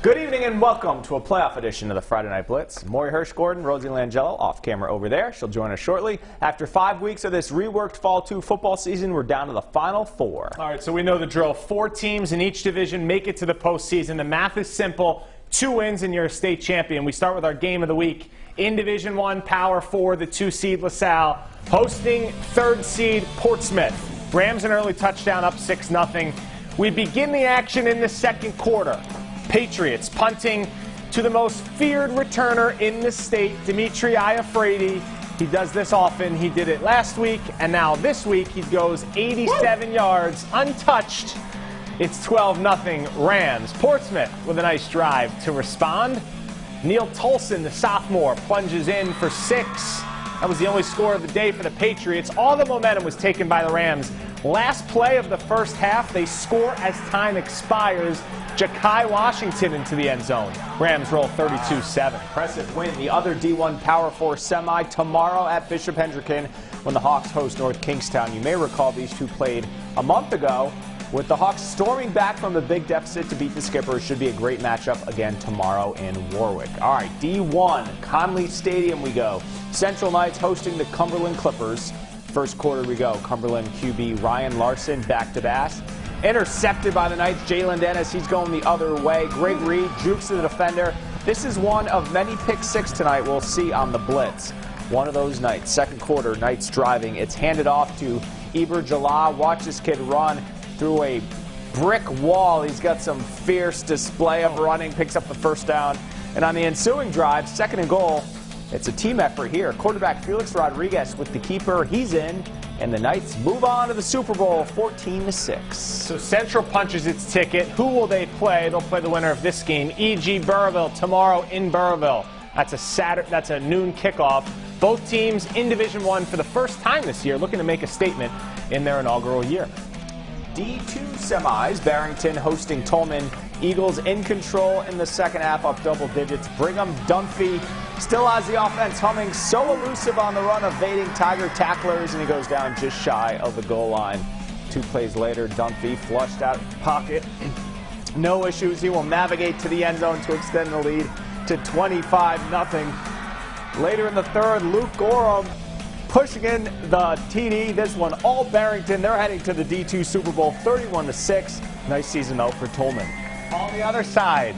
Good evening and welcome to a playoff edition of the Friday Night Blitz. MOREY, HERSHGORDON, ROSIE, LANGELLO off camera over there. She'll join us shortly. After 5 weeks of this reworked Fall 2 football season, we're down to the final 4. All right, so we know the drill. 4 teams in each division make it to the postseason. The math is simple. 2 wins and you're a state champion. We start with our game of the week. In Division 1, Power 4, the 2 seed LaSalle, hosting 3rd seed Portsmouth. Rams an early touchdown up 6-0. We begin the action in the second quarter. Patriots punting to the most feared returner in the state, Dimitri Iafredi. He does this often. He did it last week, and now this week he goes 87 yards untouched. It's 12-0 Rams. Portsmouth with a nice drive to respond. Neil Tolson, the sophomore, plunges in for 6. That was the only score of the day for the Patriots. All the momentum was taken by the Rams. Last play of the first half, they score as time expires. Ja'Kai Washington into the end zone. Rams roll 32-7. Impressive win. The other D1 Power 4 semi tomorrow at Bishop Hendricken when the Hawks host North Kingstown. You may recall these two played a month ago. With the Hawks storming back from the big deficit to beat the Skippers, should be a great matchup again tomorrow in Warwick. All right, D1, Conley Stadium we go. Central Knights hosting the Cumberland Clippers. First quarter we go. Cumberland QB Ryan Larson back to bass. Intercepted by the Knights. Jalen Dennis, he's going the other way. Greg Reed jukes to the defender. This is one of many pick 6 tonight we'll see on the Blitz. One of those nights. Second quarter, Knights driving. It's handed off to Eber Jalal. Watch this kid run through a brick wall. He's got some fierce display of running. Picks up the first down. And on the ensuing drive, 2nd and goal, it's a team effort here. Quarterback Felix Rodriguez with the keeper. He's in. And the Knights move on to the Super Bowl 14-6. So Central punches its ticket. Who will they play? They'll play the winner of this game. E.G. Burrillville tomorrow in Burrillville. That's a noon kickoff. Both teams in Division 1 for the first time this year looking to make a statement in their inaugural year. D2 semis, Barrington hosting Tolman. Eagles in control in the second half, up double digits. Brigham Dunphy still has the offense humming, so elusive on the run, evading Tiger tacklers, and he goes down just shy of the goal line. 2 plays later, Dunphy flushed out of the pocket. No issues. He will navigate to the end zone to extend the lead to 25-0. Later in the third, Luke Gorham pushing in the TD. This one all Barrington. They're heading to the D2 Super Bowl 31-6. Nice season though for Tolman. On the other side,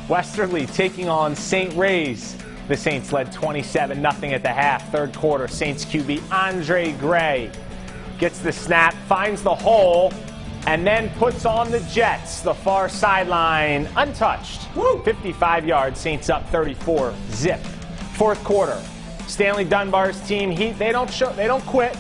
Westerly taking on St. Ray's. The Saints led 27-0 at the half. Third quarter, Saints QB Andre Gray gets the snap, finds the hole, and then puts on the Jets. The far sideline untouched. Woo! 55 yards, Saints up 34-zip. Fourth quarter, Stanley Dunbar's team, they don't quit.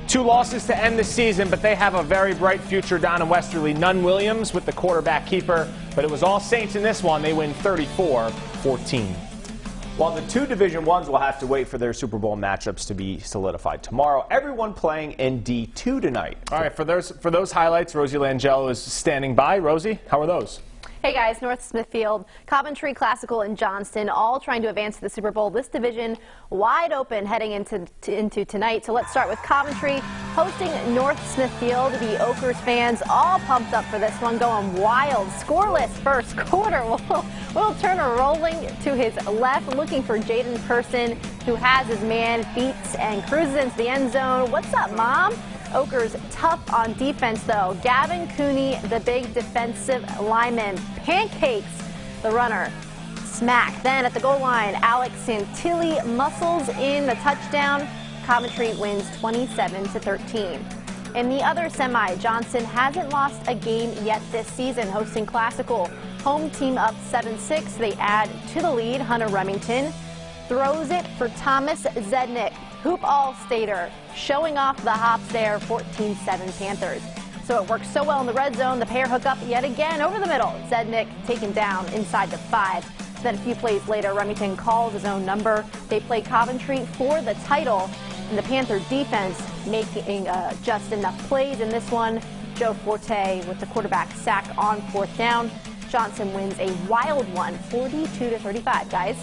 2 losses to end the season, but they have a very bright future down in Westerly. Nunn Williams with the quarterback keeper, but it was all Saints in this one. They win 34-14. While the 2 Division 1s will have to wait for their Super Bowl matchups to be solidified tomorrow, everyone playing in D2 tonight. All right, for those highlights, Rosie Langello is standing by. Rosie, how are those? Hey guys, North Smithfield, Coventry, Classical, and Johnston all trying to advance to the Super Bowl. This division wide open heading into tonight. So let's start with Coventry hosting North Smithfield. The Oakers fans all pumped up for this one, going wild. Scoreless first quarter. Will Turner rolling to his left, looking for Jaden Person, who has his man, beats and cruises into the end zone. What's up, Mom? Oakers tough on defense, though. Gavin Cooney, the big defensive lineman, pancakes the runner. Smack. Then at the goal line, Alex Santilli muscles in the touchdown. Coventry wins 27-13. In the other semi, Johnson hasn't lost a game yet this season, hosting Classical. Home team up 7-6. They add to the lead. Hunter Remington throws it for Thomas Zednick. Hoop All-Stater showing off the hops there, 14-7 Panthers. So it works so well in the red zone. The pair hook up yet again over the middle. Zednick taken down inside the 5. Then a few plays later, Remington calls his own number. They play Coventry for the title, and the Panther defense making just enough plays in this one. Joe Forte with the quarterback sack on 4th down. Johnson wins a wild one, 42-35, guys.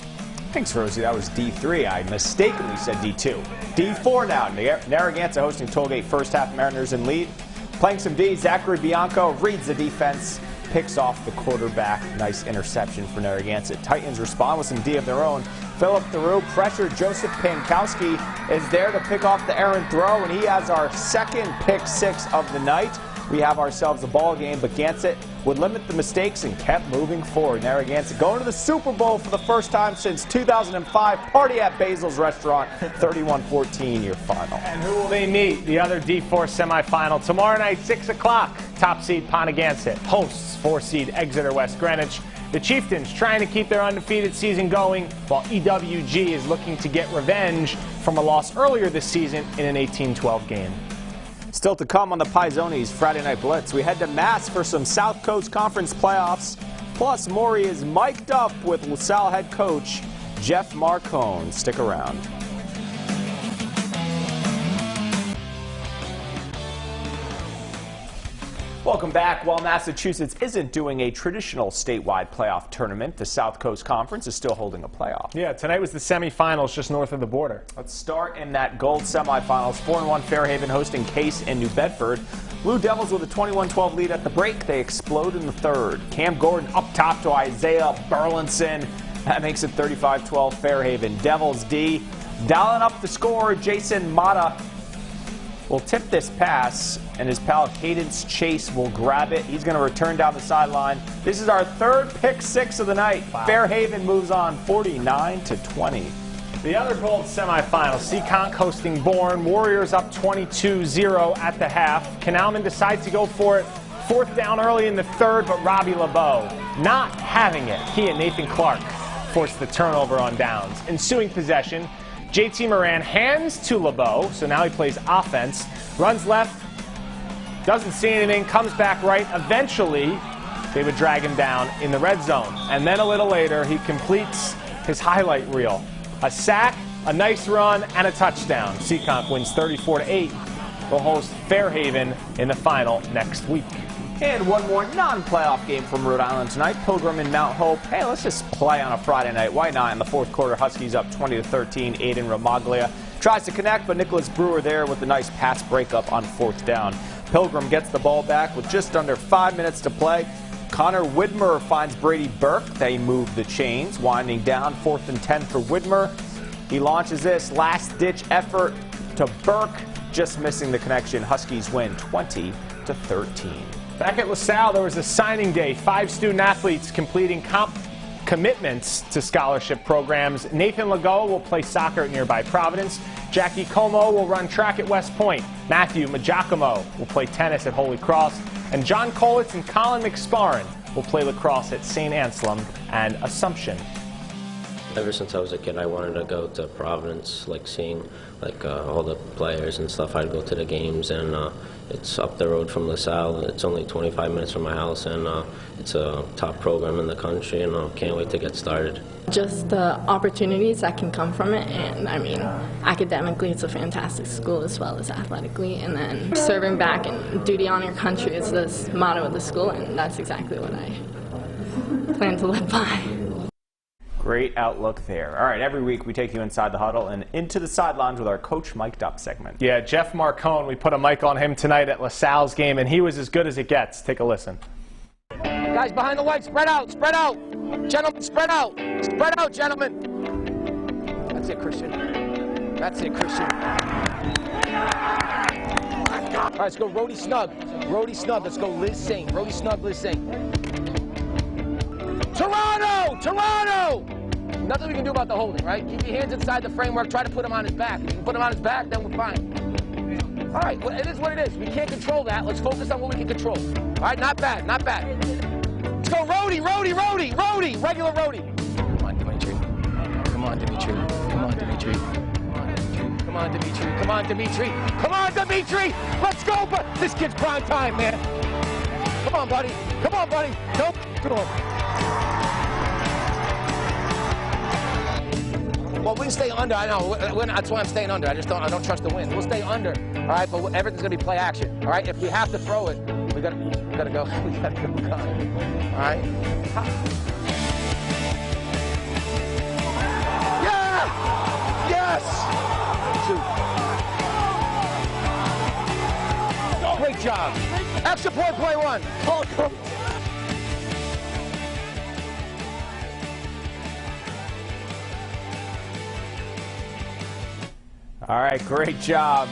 Thanks, Rosie. That was D3. I mistakenly said D2. D4 now. Narragansett hosting Tollgate. First half, Mariners in lead. Playing some D, Zachary Bianco reads the defense. picks off the quarterback. Nice interception for Narragansett. Titans respond with some D of their own. Philip Theroux pressure. Joseph Pankowski is there to pick off the errant throw, and he has our second pick six of the night. We have ourselves a ball game, but Gansett would limit the mistakes and kept moving forward. Narragansett going to the Super Bowl for the first time since 2005. Party at Basil's Restaurant, 31-14 your final. And who will they meet? The other D4 semifinal tomorrow night, 6 o'clock. Top seed PONAGANSET hosts 4 seed Exeter West Greenwich. The Chieftains trying to keep their undefeated season going, while EWG is looking to get revenge from a loss earlier this season in an 18-12 game. Still to come on the Pizonis Friday Night Blitz. We head to Mass for some South Coast Conference playoffs. Plus, MOREY is mic'd up with LaSalle head coach Jeff Marcone. Stick around. Welcome back. While Massachusetts isn't doing a traditional statewide playoff tournament, the South Coast Conference is still holding a playoff. Yeah, tonight was the semifinals just north of the border. Let's start in that gold semifinals. 4-1 Fairhaven hosting Case and New Bedford. Blue Devils with a 21-12 lead at the break. They explode in the third. Cam Gordon up top to Isaiah Burlinson. That makes it 35-12 Fairhaven. Devils D dialing up the score. Jason Mata will tip this pass, and his pal Cadence Chase will grab it. He's going to return down the sideline. This is our third pick six of the night. Wow. Fairhaven moves on 49-20. The other gold semifinal, SEEKONK hosting Bourne. Warriors up 22-0 at the half. Canalman decides to go for it. Fourth down early in the third, but Robbie LeBeau not having it. He and Nathan Clark forced the turnover on downs. Ensuing possession, JT Moran hands to LeBeau, so now he plays offense, runs left, doesn't see anything, comes back right. Eventually, they would drag him down in the red zone. And then a little later, he completes his highlight reel. A sack, a nice run, and a touchdown. SEEKONK wins 34-8. They'll host Fairhaven in the final next week. And one more non-playoff game from Rhode Island tonight. Pilgrim and Mount Hope. Hey, let's just play on a Friday night. Why not? In the fourth quarter, Huskies up 20-13. Aiden Romaglia tries to connect, but Nicholas Brewer there with a nice pass breakup on fourth down. Pilgrim gets the ball back with just under 5 minutes to play. Connor Widmer finds Brady Burke. They move the chains, winding down 4th and 10 for Widmer. He launches this last-ditch effort to Burke, just missing the connection. Huskies win 20-13. Back at LaSalle, there was a signing day. 5 student athletes completing commitments to scholarship programs. Nathan LAGOA will play soccer at nearby Providence. Jackie COMEAU will run track at West Point. Matthew Majacomo will play tennis at Holy Cross. And John Kolitz and Colin McSparren will play lacrosse at St. Anselm and Assumption. Ever since I was a kid, I wanted to go to Providence, like seeing all the players and stuff. I'd go to the games, and it's up the road from LaSalle. It's only 25 minutes from my house, and it's a top program in the country, and I can't wait to get started. Just the opportunities that can come from it, and I mean, academically it's a fantastic school as well as athletically, and then serving back and duty on your country is the motto of the school, and that's exactly what I plan to live by. Great outlook there. All right, every week we take you inside the huddle and into the sidelines with our Coach Mic'd Up segment. Yeah, Jeff Marcone, we put a mic on him tonight at LaSalle's game, and he was as good as it gets. Take a listen. Guys behind the white, spread out, spread out. Gentlemen, spread out. Spread out, gentlemen. That's it, Christian. That's it, Christian. All right, let's go Rhodey Snug. Rhodey Snug, let's go Liz Singh. Rhodey Snug, Liz Singh. Toronto! Toronto! Nothing we can do about the holding, right? Keep your hands inside the framework. Try to put him on his back. If you can put him on his back, then we're fine. All right, well, it is what it is. We can't control that. Let's focus on what we can control. All right, not bad, not bad. Let's go Rhodey, Rhodey, Rhodey, Rhodey, regular Rhodey. Come on, Dimitri. Come on, Dimitri. Come on, Dimitri. Come on, Dimitri. Come on, Dimitri. Come on, Dimitri. Let's go. But this kid's prime time, man. Come on, buddy. Come on, buddy. Nope. Good on. Well, we can stay under. I know. That's why I'm staying under. I don't trust the wind. We'll stay under. All right, but everything's gonna be play action. All right. If we have to throw it, we gotta go. We gotta go. All right. Yeah. Yes. Shoot. Great job. Extra point, play one. All right, great job.